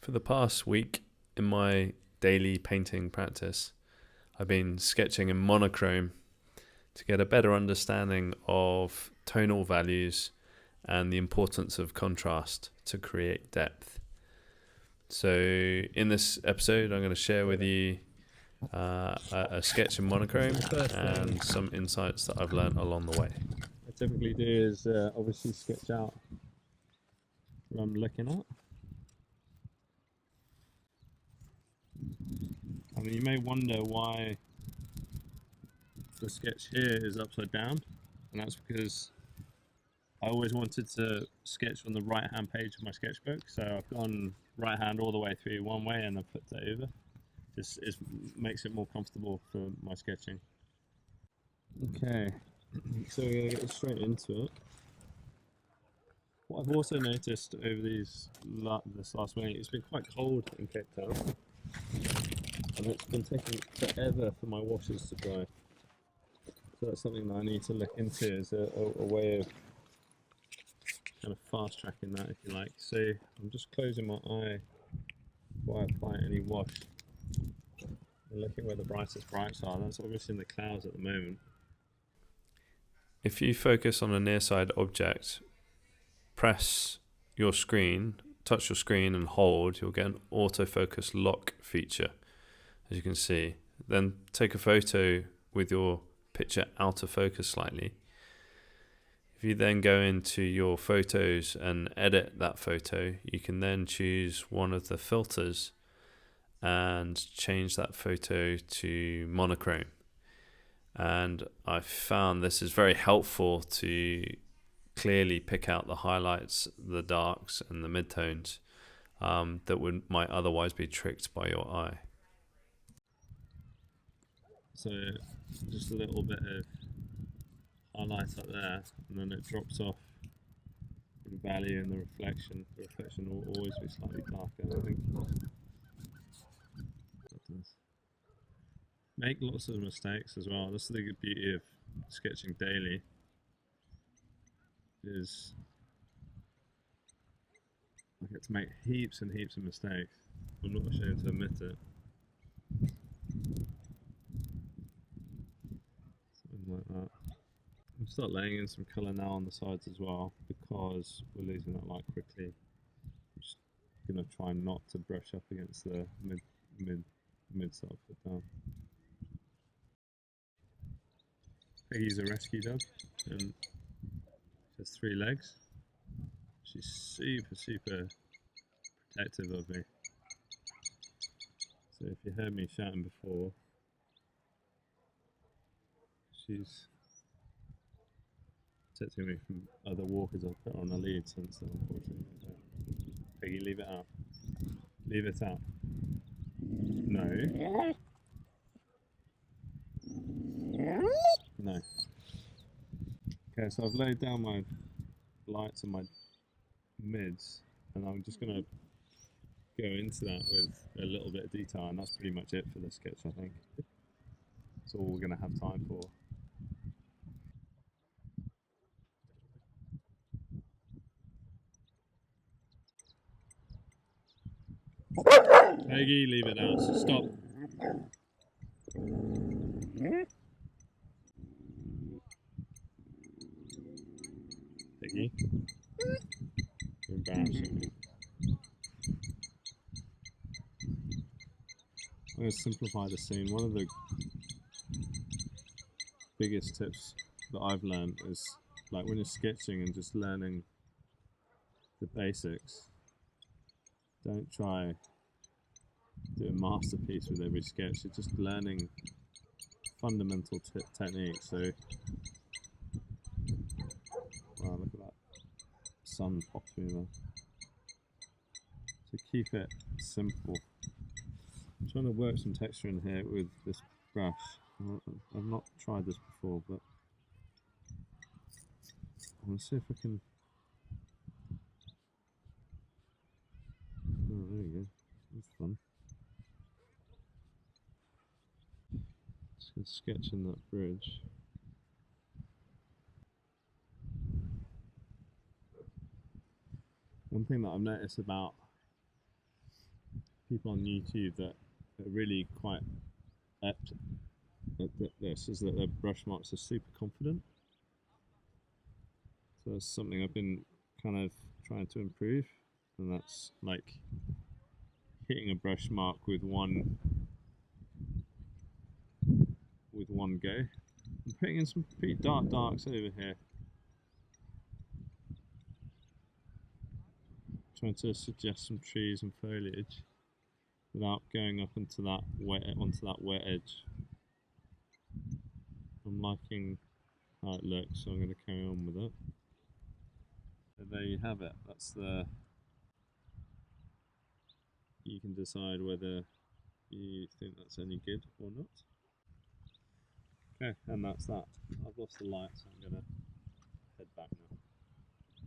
For the past week in my daily painting practice, I've been sketching in monochrome to get a better understanding of tonal values and the importance of contrast to create depth. So in this episode, I'm going to share with you a sketch in monochrome and some insights that I've learned along the way. I typically do is obviously sketch out what I'm looking at. I mean, you may wonder why the sketch here is upside down, and that's because I always wanted to sketch on the right hand page of my sketchbook, so I've gone right hand all the way through one way and I've flipped it over. Just makes it more comfortable for my sketching. Okay, so we're going to get straight into it. What I've also noticed over this last week, it's been quite cold in Cape Town, and it's been taking forever for my washes to dry. So that's something that I need to look into as a way of kind of fast tracking that, if you like. So I'm just closing my eye before I apply any wash and looking where the brightest brights are. That's obviously in the clouds at the moment. If you focus on a near side object, press your screen, touch your screen and hold, you'll get an autofocus lock feature, as you can see. Then take a photo with your picture out of focus slightly. If you then go into your photos and edit that photo, you can then choose one of the filters and change that photo to monochrome. And I found this is very helpful to clearly pick out the highlights, the darks and the midtones that might otherwise be tricked by your eye. So just a little bit of highlight up there, and then it drops off in value, and the reflection will always be slightly darker, I think. Make lots of mistakes as well. That's the beauty of sketching daily, is I get to make heaps and heaps of mistakes. I'm not ashamed to admit it. Something like that. I'll start laying in some colour now on the sides as well, because we're losing that light quickly. I'm just gonna try not to brush up against the mid side foot down. Peggy's a rescue dog, and she has 3 legs. She's super protective of me. So if you heard me shouting before, she's protecting me from other walkers. I've put her on a lead since, unfortunately. Peggy, leave it out. Leave it out. No. No. Okay, so I've laid down my lights and my mids, and I'm just going to go into that with a little bit of detail, and that's pretty much it for this sketch, I think. That's all we're going to have time for. Peggy, leave it out. So stop. Peggy. You're embarrassing me. I'm going to simplify the scene. One of the biggest tips that I've learned is, like, when you're sketching and just learning the basics, don't try do a masterpiece with every sketch. You're just learning fundamental techniques. So, wow, look at that sun popped through there. So keep it simple. I'm trying to work some texture in here with this brush. I've not tried this before, but I'm going to see if I can. Oh, there we go. That's fun. Just going to sketch in that bridge. One thing that I've noticed about people on YouTube that are really quite apt at this is that their brush marks are super confident. So that's something I've been kind of trying to improve, and that's like hitting a brush mark with one go. I'm putting in some pretty darks over here, trying to suggest some trees and foliage without going up onto that wet edge. I'm liking how it looks, so I'm going to carry on with it. So there you have it. That's the. You can decide whether you think that's any good or not. Okay, and that's that. I've lost the light, so I'm going to head back now.